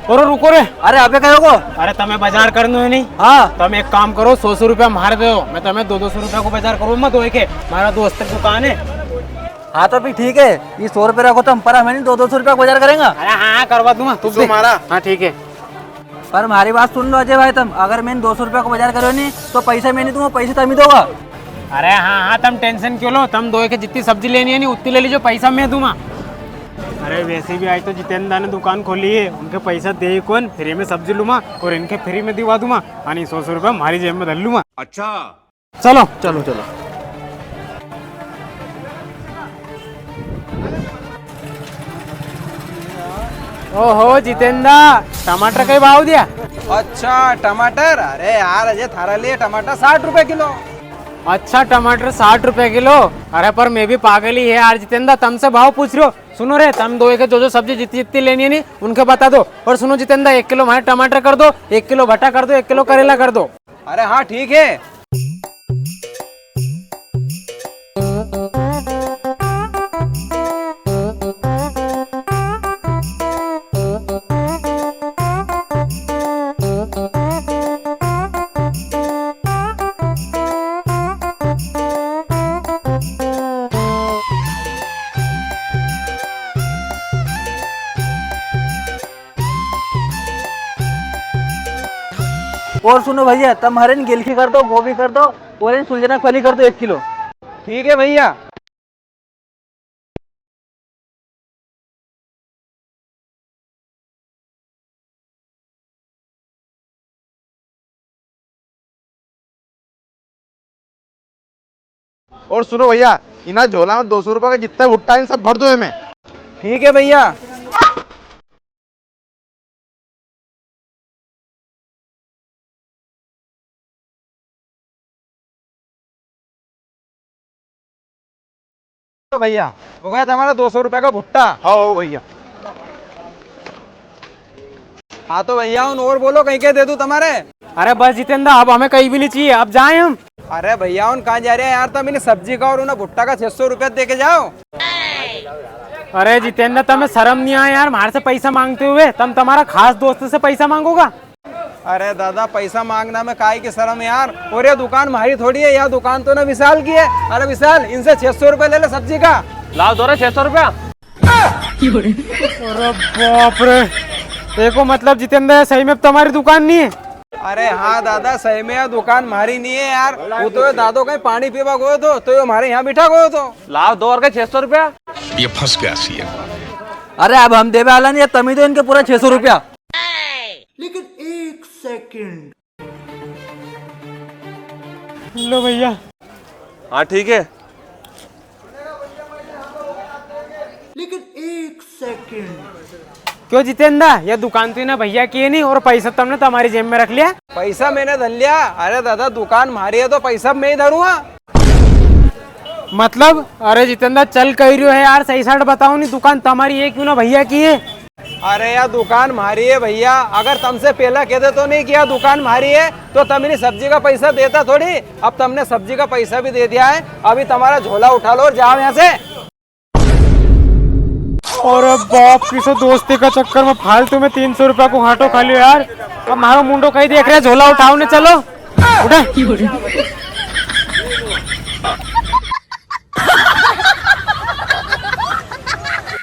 और रुको रे। अरे अबे कहो को अरे तमें बाजार करनो है नहीं? हाँ तुम एक काम करो, 100 रुपया मार दो, मैं तुम्हें 200 रुपया को बाजार करूँ मत होए के, हमारा दोस्त की दुकान है। हाँ तो फिर ठीक है, ये 100 रुपये रखो तुम, पर हमें 200 रुपया बाजार करेंगे। अरे हाँ करवा दूंगा तू हमारा। हाँ ठीक है। पर हमारी बात सुन लो अजय भाई, तुम अगर मैंने 200 रुपया को बाजार करो नहीं तो पैसा मैं नहीं दूंगा, पैसे तुम ही दोगा। अरे हाँ हाँ तुम टेंशन क्यों लो, तुम दो के जितनी सब्जी लेनी है नहीं उतनी ले लीजिए, पैसा मैं दूंगा। अरे वैसे भी आज तो जितेंद्र ने दुकान खोली है, उनके पैसा दे कौन, फ्री में सब्जी लूंगा और इनके फ्री में दिवा दूंगा, यानी 100 रुपया हमारी जेब में धर लूंगा। अच्छा चलो चलो चलो। ओहो जितेंद्र, टमाटर का भाव दिया? अच्छा टमाटर, अरे यार अजय थारा लिए टमाटर 60 रुपए किलो। अच्छा टमाटर 60 रुपए किलो? अरे पर मैं भी पागल ही है यार जितेंद्र, तुमसे भाव पूछ रहे हो। सुनो रे, तुम दो के जो सब्जी जितनी जितनी लेनी है नहीं उनके बता दो। और सुनो जितेंद्र, 1 किलो हमारे टमाटर कर दो, 1 किलो भट्टा कर दो, 1 किलो करेला कर दो। अरे हाँ ठीक है। और सुनो भैया, तुम हरे गिलकी कर दो, गोभी कर दो, और सुलझना फली कर दो 1 किलो। ठीक है भैया। और सुनो भैया, इना झोला में 200 रुपए का जितना भुट्टा है सब भर दो हमें। ठीक है भैया। तो भैया हो गया तुम्हारा 200 रुपए का भुट्टा। हाँ भैया। हाँ तो भैया और बोलो, कहीं के दे दूं तुम्हारे? अरे बस जितेंद्र, अब हमें कहीं भी नहीं चाहिए, अब जाएं हम। अरे भैया कहाँ जा रहे हैं यार, तुम इन्हें सब्जी का और उन्हें भुट्टा का 600 रुपया दे के जाओ। अरे जितेंद्र, तुम्हें शर्म नहीं आया यार हमारे से पैसा मांगते हुए? तुम तुम्हारा खास दोस्त से पैसा मांगोगा? अरे दादा पैसा मांगना में काहे की शर्म यार, और ये दुकान हमारी थोड़ी है, यह दुकान तो ना विशाल की है। अरे विशाल, इनसे 600 रुपए ले ले सब्जी का। लाओ दो 600 रुपया। अरे बाप रे, देखो मतलब जितेंद्र सही में तुम्हारी दुकान नहीं है? अरे हाँ दादा सही में यह दुकान हमारी नहीं है यार, वो तो दादो कहीं पानी पीवा गए तो ये हमारे यहाँ बिठा गए तो। लाओ दो और के 600 रुपया। ये फंस गया सी है। अरे अब हम देवे वाला नहीं है, तभी तो इनके पूरा 600 रुपया। लेकिन 1 सेकंड। लो भैया। हाँ ठीक है। लेकिन 1 सेकंड। क्यों जितेंद्र, ये दुकान तो ना भैया की है नहीं, और पैसा तुमने तुम्हारी जेब में रख लिया? पैसा मैंने धर लिया। अरे दादा दुकान हमारी है तो पैसा मैं ही धरूंगा। मतलब? अरे जितेंद्र चल कह रही हो है यार, सही साइड बताओ नहीं, दुकान तुम्हारी है क्यों ना भैया की है? अरे यार दुकान हमारी है भैया, अगर तुमसे पहला कहते तो नहीं किया दुकान हमारी है तो तुम इन्हें सब्जी का पैसा देता थोड़ी। अब तुमने सब्जी का पैसा भी दे दिया है, अभी तुम्हारा झोला उठा लो और जाओ यहाँ से। और बाप किसी दोस्ती का चक्कर में फालतू में 300 रुपया को घाटो खा लियो यार। अब मारो मुंडो कहीं देख रहे, झोला उठाओ ने चलो उठा।